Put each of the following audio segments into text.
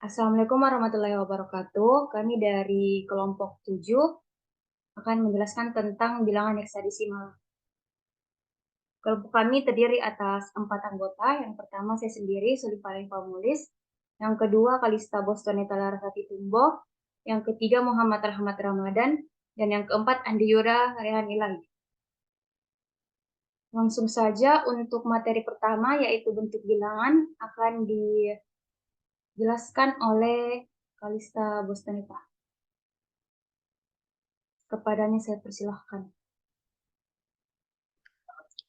Assalamualaikum warahmatullahi wabarakatuh. Kami dari kelompok 7 akan menjelaskan tentang bilangan heksadesimal. Kelompok kami terdiri atas 4 anggota. Yang pertama saya sendiri, Sulifalin Pamulis. Yang kedua, Kalista Bostoneta Larasati Tumbo. Yang ketiga, Muhammad Rahmat Ramadan. Dan yang keempat, Andi Yura Rehan Ilahi. Langsung saja untuk materi pertama, yaitu bentuk bilangan, akan dijelaskan oleh Kalista Bostoneta. Kepadanya saya persilahkan.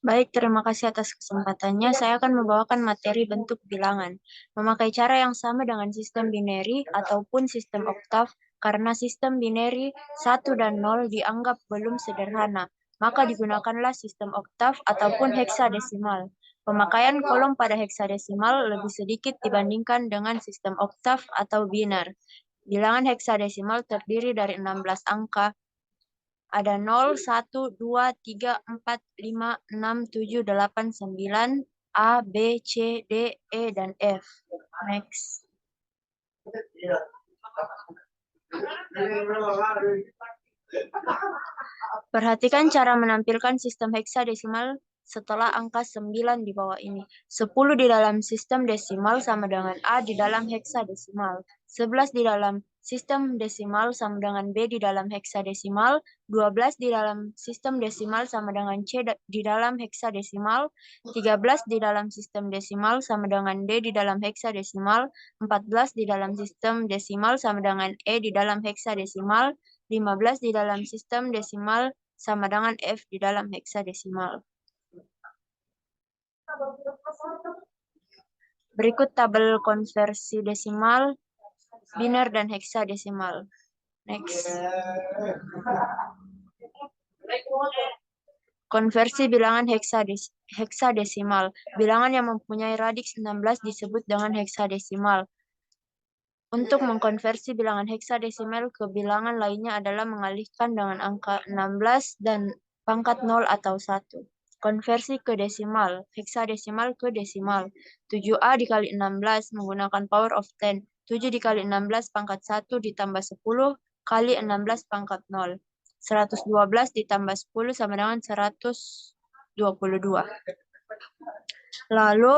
Baik, terima kasih atas kesempatannya. Saya akan membawakan materi bentuk bilangan. Memakai cara yang sama dengan sistem binary ataupun sistem oktav, karena sistem binary 1 dan 0 dianggap belum sederhana, maka digunakanlah sistem oktav ataupun heksadesimal. Pemakaian kolom pada heksadesimal lebih sedikit dibandingkan dengan sistem oktav atau biner. Bilangan heksadesimal terdiri dari 16 angka. Ada 0, 1, 2, 3, 4, 5, 6, 7, 8, 9, A, B, C, D, E, dan F. Next. Perhatikan cara menampilkan sistem heksadesimal setelah angka 9 di bawah ini. 10 di dalam sistem desimal sama dengan A di dalam heksadesimal. 11 di dalam sistem desimal sama dengan B di dalam heksadesimal. 12 di dalam sistem desimal sama dengan C di dalam heksadesimal. 13 di dalam sistem desimal sama dengan D di dalam heksadesimal. 14 di dalam sistem desimal sama dengan E di dalam heksadesimal. 15 di dalam sistem desimal sama dengan F di dalam heksadesimal. Berikut tabel konversi desimal, biner, dan heksadesimal. Next. Konversi bilangan heksadesimal. Bilangan yang mempunyai radix 16 disebut dengan heksadesimal. Untuk mengkonversi bilangan heksadesimal ke bilangan lainnya adalah mengalihkan dengan angka 16 dan pangkat 0 atau 1. Konversi ke desimal, heksadesimal ke desimal. 7A dikali 16 menggunakan power of 10. 7 dikali 16 pangkat 1 ditambah 10 kali 16 pangkat 0. 112 ditambah 10 sama dengan 122. Lalu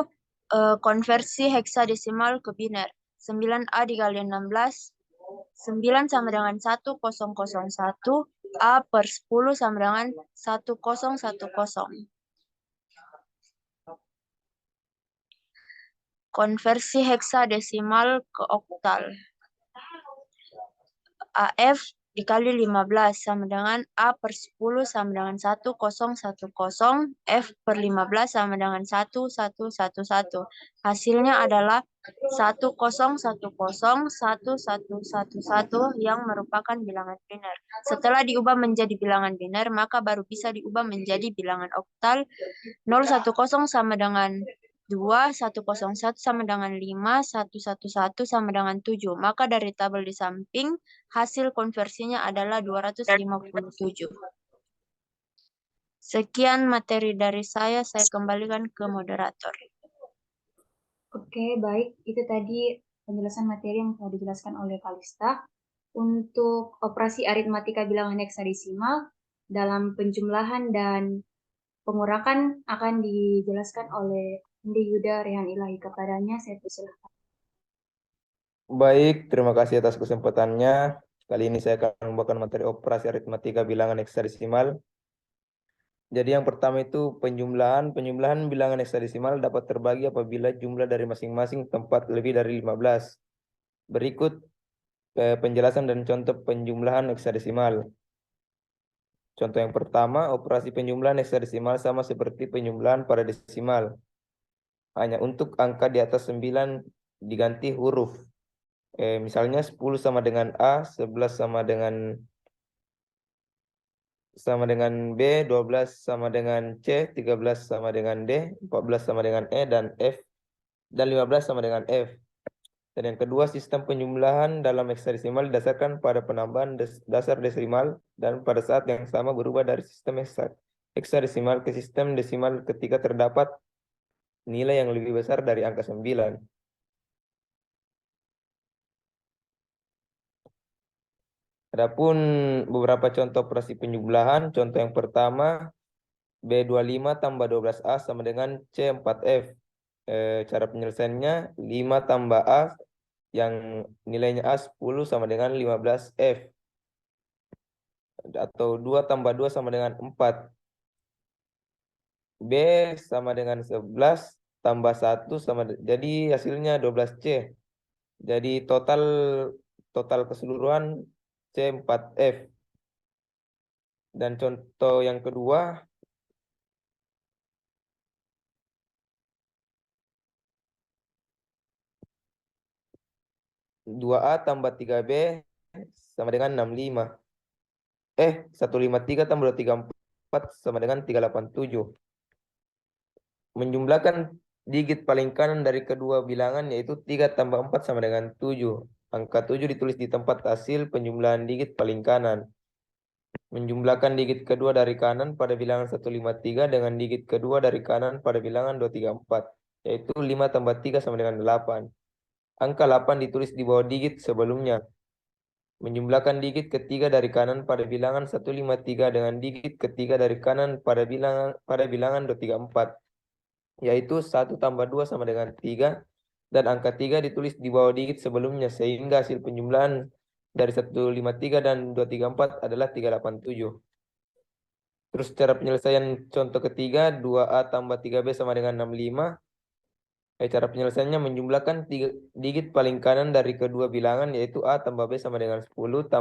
konversi heksadesimal ke biner. 9A dikali 16, 9 sama dengan 1001, A per 10 sama dengan 1010. Konversi heksadesimal ke oktal. AF dikali 15 sama dengan A per 10 sama dengan 1010, F per 15 sama dengan 1111. Hasilnya adalah 10101111 yang merupakan bilangan biner. Setelah diubah menjadi bilangan biner, maka baru bisa diubah menjadi bilangan oktal. 010 sama dengan 2, 101 sama dengan 5, 111 sama dengan 7. Maka dari tabel di samping, hasil konversinya adalah 257. Sekian materi dari saya kembalikan ke moderator. Oke, baik. Itu tadi penjelasan materi yang telah dijelaskan oleh Kalista. Untuk operasi aritmatika bilangan heksadesimal dalam penjumlahan dan pengurakan akan dijelaskan oleh Andi Yuda Rehan Ilahi. Kepadanya saya persilahkan. Baik, terima kasih atas kesempatannya. Kali ini saya akan membawakan materi operasi aritmatika bilangan heksadesimal. Jadi yang pertama itu penjumlahan. Penjumlahan bilangan heksadesimal dapat terbagi apabila jumlah dari masing-masing tempat lebih dari 15. Berikut penjelasan dan contoh penjumlahan heksadesimal. Contoh yang pertama, operasi penjumlahan heksadesimal sama seperti penjumlahan pada desimal. Hanya untuk angka di atas 9 diganti huruf. Misalnya 10 sama dengan A, 11 sama dengan B, 12 sama dengan C, 13 sama dengan D, 14 sama dengan E, dan F, dan 15 sama dengan F. Dan yang kedua, sistem penjumlahan dalam heksadesimal didasarkan pada penambahan dasar desimal dan pada saat yang sama berubah dari sistem heksadesimal ke sistem desimal ketika terdapat nilai yang lebih besar dari angka 9. Adapun beberapa contoh operasi penjumlahan, contoh yang pertama B25 tambah 12A sama dengan C4F. Cara penyelesaiannya 5 tambah A yang nilainya A 10 sama dengan 15F. Atau 2 tambah 2 sama dengan 4. B sama dengan 11 tambah 1 sama jadi hasilnya 12C. Jadi total keseluruhan C4F. Dan contoh yang kedua 2A tambah 3B sama dengan 65. 153 tambah 234 sama dengan 387. Menjumlahkan digit paling kanan dari kedua bilangan yaitu 3 tambah 4 sama dengan 7. Angka 7 ditulis di tempat hasil penjumlahan digit paling kanan. Menjumlahkan digit kedua dari kanan pada bilangan 153 dengan digit kedua dari kanan pada bilangan 234. Yaitu 5 tambah 3 sama dengan 8. Angka 8 ditulis di bawah digit sebelumnya. Menjumlahkan digit ketiga dari kanan pada bilangan 153 dengan digit ketiga dari kanan pada bilangan 234. Yaitu 1 tambah 2 sama dengan 3. Dan angka 3 ditulis di bawah digit sebelumnya. Sehingga hasil penjumlahan dari 153 dan 234 adalah 387. Terus cara penyelesaian contoh ketiga 2A tambah 3B sama dengan 65. Cara penyelesaiannya menjumlahkan digit paling kanan dari kedua bilangan yaitu A tambah B sama dengan 10 10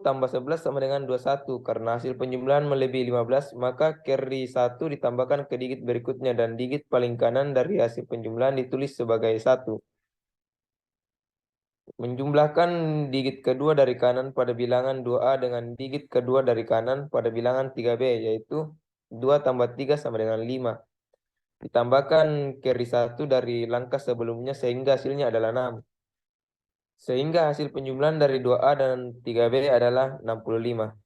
tambah 11 sama dengan 21. Karena hasil penjumlahan melebihi 15, maka carry 1 ditambahkan ke digit berikutnya dan digit paling kanan dari hasil penjumlahan ditulis sebagai 1. Menjumlahkan digit kedua dari kanan pada bilangan 2A dengan digit kedua dari kanan pada bilangan 3B yaitu 2 tambah 3 sama dengan 5. Ditambahkan carry 1 dari langkah sebelumnya sehingga hasilnya adalah 6. Sehingga hasil penjumlahan dari 2A dan 3B adalah 65.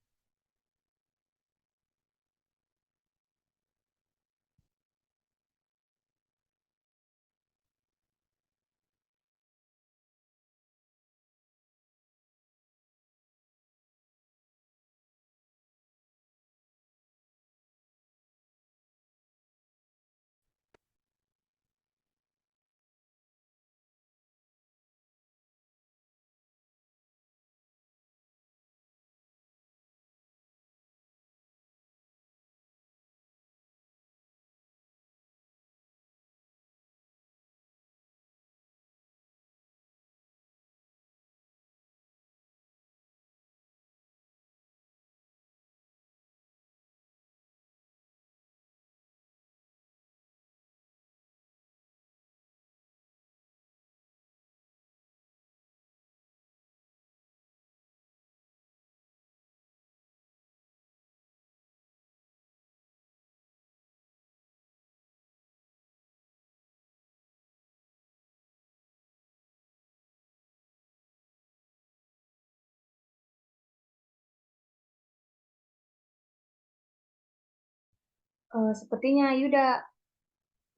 Sepertinya Yuda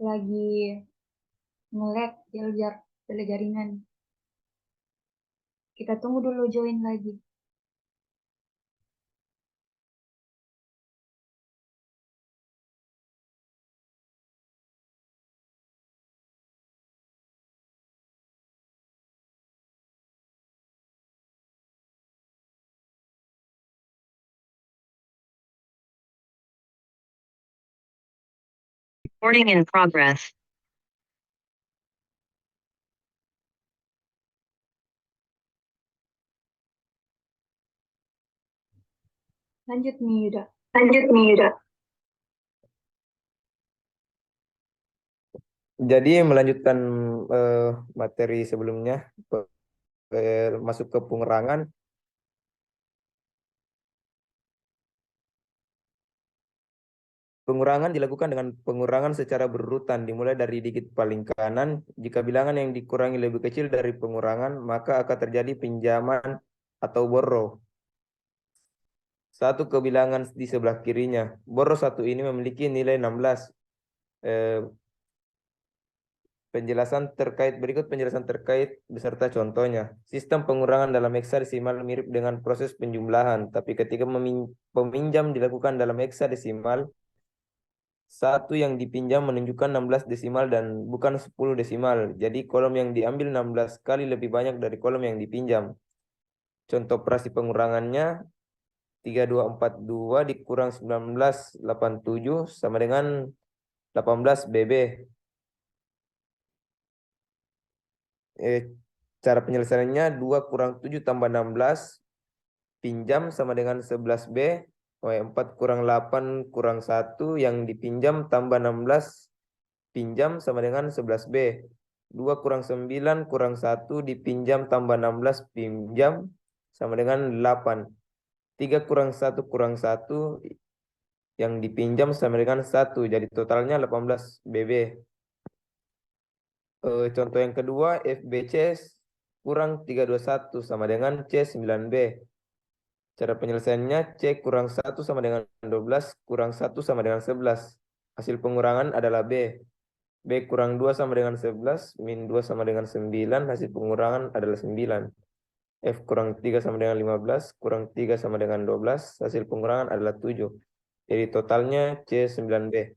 lagi nge-lag jaringan. Kita tunggu dulu join lagi. Recording in progress. Lanjut nih Yuda. Jadi melanjutkan materi sebelumnya masuk ke pengurangan. Pengurangan dilakukan dengan pengurangan secara berurutan dimulai dari digit paling kanan. Jika bilangan yang dikurangi lebih kecil dari pengurangan, maka akan terjadi pinjaman atau borrow. Satu ke bilangan di sebelah kirinya. Borrow 1 ini memiliki nilai 16. Berikut penjelasan terkait beserta contohnya. Sistem pengurangan dalam heksadesimal mirip dengan proses penjumlahan, tapi ketika peminjam dilakukan dalam heksadesimal, satu yang dipinjam menunjukkan 16 desimal dan bukan 10 desimal. Jadi kolom yang diambil 16 kali lebih banyak dari kolom yang dipinjam. Contoh operasi pengurangannya 3242 dikurang 1987 sama dengan 18 BB. Cara penyelesaiannya 2 kurang 7 tambah 16 pinjam sama dengan 11 B. 4 kurang 8 kurang 1 yang dipinjam tambah 16 pinjam sama dengan 11 B. 2 kurang 9 kurang 1 dipinjam tambah 16 pinjam sama dengan 8. 3 kurang 1 kurang 1 yang dipinjam sama dengan 1. Jadi totalnya 18 BB. Contoh yang kedua, FBC kurang 321 sama dengan C9B. Cara penyelesaiannya C kurang 1 sama dengan 12 kurang 1 sama dengan 11. Hasil pengurangan adalah B. B kurang 2 sama dengan 11, min 2 sama dengan 9, hasil pengurangan adalah 9. F kurang 3 sama dengan 15, kurang 3 sama dengan 12, hasil pengurangan adalah 7. Jadi totalnya C9B.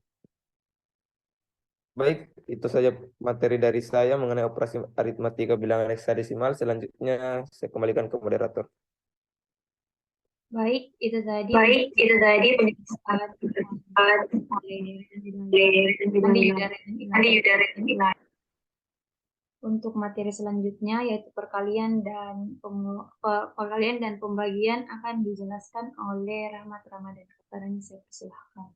Baik, itu saja materi dari saya mengenai operasi aritmatika bilangan heksadesimal. Selanjutnya saya kembalikan ke moderator. Baik, itu tadi untuk materi selanjutnya yaitu perkalian dan pembagian akan dijelaskan oleh Rahmat Ramadan. Kepadanya saya persilahkan.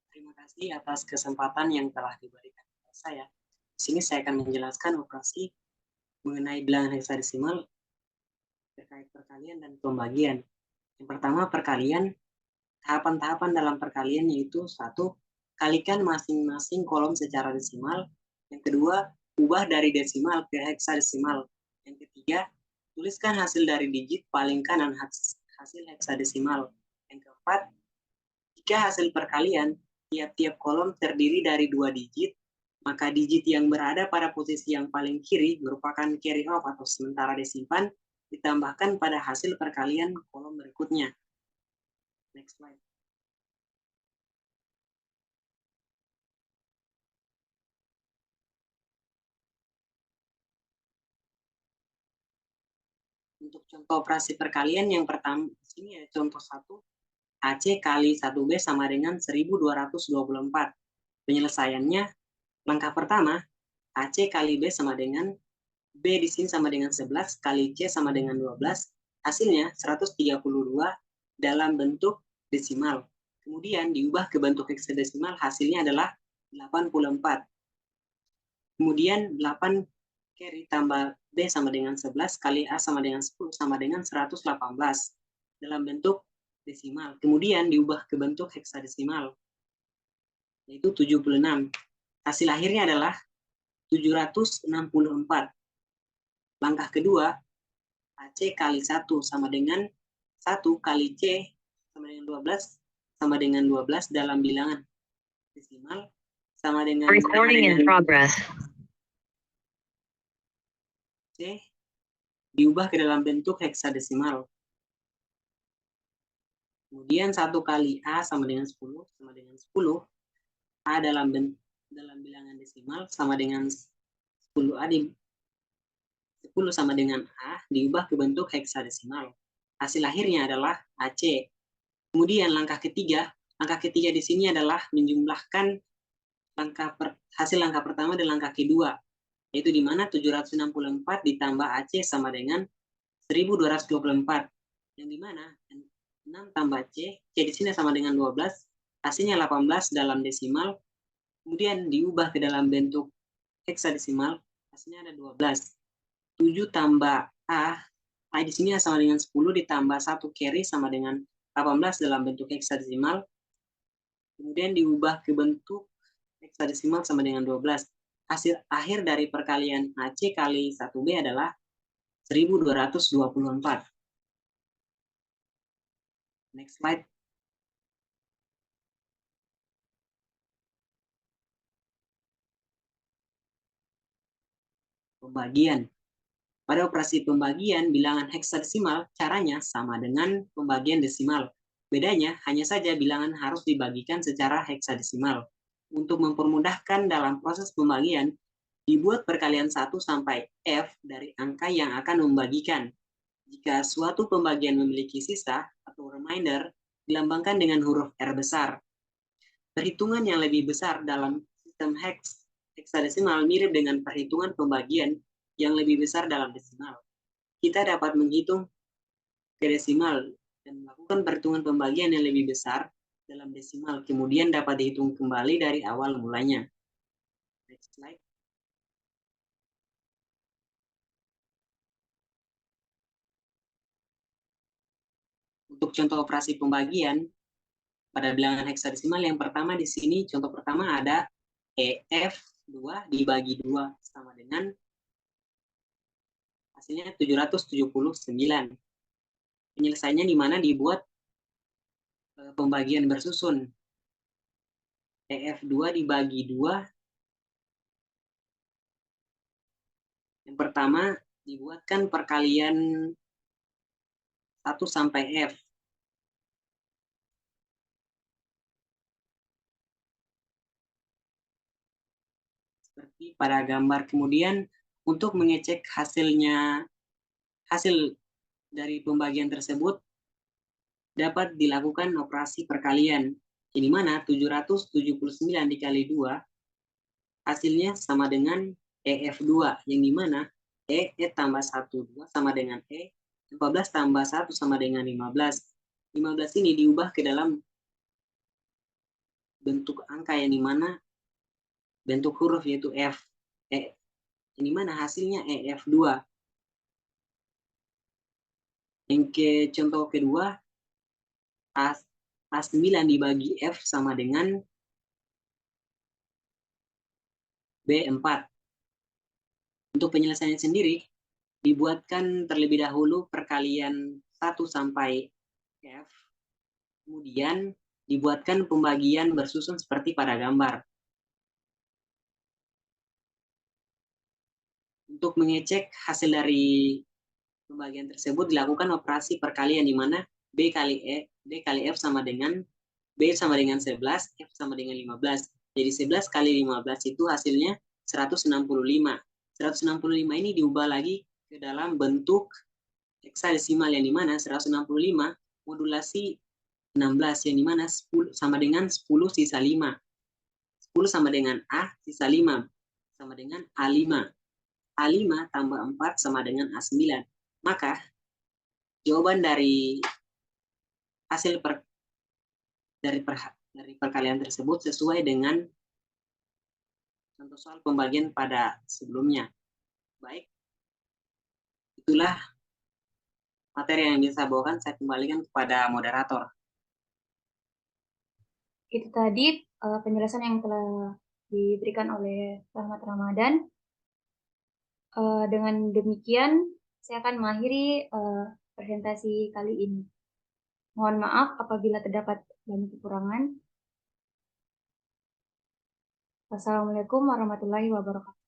Terima kasih atas kesempatan yang telah diberikan kepada saya. Di sini saya akan menjelaskan operasi mengenai bilangan heksadesimal terkait perkalian dan pembagian. Yang pertama, perkalian. Tahapan-tahapan dalam perkalian yaitu 1. Kalikan masing-masing kolom secara desimal. Yang kedua, ubah dari desimal ke heksadesimal. Yang ketiga, tuliskan hasil dari digit paling kanan hasil heksadesimal. Yang keempat, jika hasil perkalian tiap-tiap kolom terdiri dari 2 digit, maka digit yang berada pada posisi yang paling kiri merupakan carry off atau sementara disimpan, ditambahkan pada hasil perkalian kolom berikutnya. Next slide. Untuk contoh operasi perkalian yang pertama, di sini ada contoh 1. AC kali 1B sama dengan 1224. Penyelesaiannya, langkah pertama, AC kali B sama dengan B di sini sama dengan 11 kali C sama dengan 12. Hasilnya 132 dalam bentuk desimal. Kemudian diubah ke bentuk heksadesimal, hasilnya adalah 84. Kemudian 8 carry tambah B sama dengan 11 kali A sama dengan 10 sama dengan 118 dalam bentuk desimal. Kemudian diubah ke bentuk heksadesimal, yaitu 76. Hasil akhirnya adalah 764. Langkah kedua, AC kali 1 sama dengan 1 kali C sama dengan 12 sama dengan 12 dalam bilangan desimal sama dengan Recording in progress. C diubah ke dalam bentuk heksadesimal. Kemudian 1 kali A sama dengan 10 sama dengan 10. A dalam bilangan desimal sama dengan 10A 10 sama dengan A diubah ke bentuk heksadesimal. Hasil akhirnya adalah AC. Kemudian langkah ketiga di sini adalah menjumlahkan hasil langkah pertama dan langkah kedua, yaitu di mana 764 ditambah AC sama dengan 1224, yang di mana 6 tambah C di sini sama dengan 12, hasilnya 18 dalam desimal, kemudian diubah ke dalam bentuk heksadesimal, hasilnya ada 12. 7 tambah A di sini sama dengan 10 ditambah 1 carry sama dengan 18 dalam bentuk heksadesimal, kemudian diubah ke bentuk heksadesimal sama dengan 12. Hasil akhir dari perkalian AC kali 1B adalah 1224. Next slide. pembagian. Pada operasi pembagian bilangan heksadesimal caranya sama dengan pembagian desimal. Bedanya hanya saja bilangan harus dibagikan secara heksadesimal. Untuk mempermudahkan dalam proses pembagian, dibuat perkalian 1 sampai F dari angka yang akan membagikan. Jika suatu pembagian memiliki sisa atau remainder, dilambangkan dengan huruf R besar. Perhitungan yang lebih besar dalam sistem heksadesimal mirip dengan perhitungan pembagian yang lebih besar dalam desimal. Kita dapat menghitung ke desimal dan melakukan perhitungan pembagian yang lebih besar dalam desimal, kemudian dapat dihitung kembali dari awal mulanya. Next slide. Untuk contoh operasi pembagian pada bilangan heksadesimal yang pertama di sini, contoh pertama ada EF2 dibagi 2 sama dengan hasilnya 779. Penyelesaiannya di mana dibuat pembagian bersusun. EF2 dibagi 2. Yang pertama dibuatkan perkalian 1 sampai F. Seperti pada gambar. Kemudian untuk mengecek hasil dari pembagian tersebut dapat dilakukan operasi perkalian, di mana 779 dikali 2 hasilnya sama dengan EF2, yang dimana E tambah 1, 2 sama dengan E, 14 tambah 1 sama dengan 15. 15 ini diubah ke dalam bentuk angka yang dimana bentuk huruf yaitu F. Yang dimana hasilnya EF2. Yang ke contoh kedua, A9 dibagi F sama dengan B4. Untuk penyelesaian sendiri, dibuatkan terlebih dahulu perkalian 1 sampai F, kemudian dibuatkan pembagian bersusun seperti pada gambar. Untuk mengecek hasil dari pembagian tersebut dilakukan operasi perkalian, di mana B kali F sama dengan B sama dengan 11, F sama dengan 15. Jadi 11 kali 15 itu hasilnya 165. 165 ini diubah lagi ke dalam bentuk heksadesimal, yang dimana 165 modulasi 16, yang dimana 10 sama dengan 10 sisa 5. 10 sama dengan A sisa 5 sama dengan A5. A5 tambah 4 sama dengan A9. Maka jawaban dari hasil dari perkalian tersebut sesuai dengan contoh soal pembagian pada sebelumnya. Baik, itulah materi yang bisa saya bawakan. Saya kembalikan kepada moderator. Itu tadi penjelasan yang telah diberikan oleh Rahmat Ramadan. Dengan demikian, saya akan mengakhiri presentasi kali ini. Mohon maaf apabila terdapat banyak kekurangan. Wassalamualaikum warahmatullahi wabarakatuh.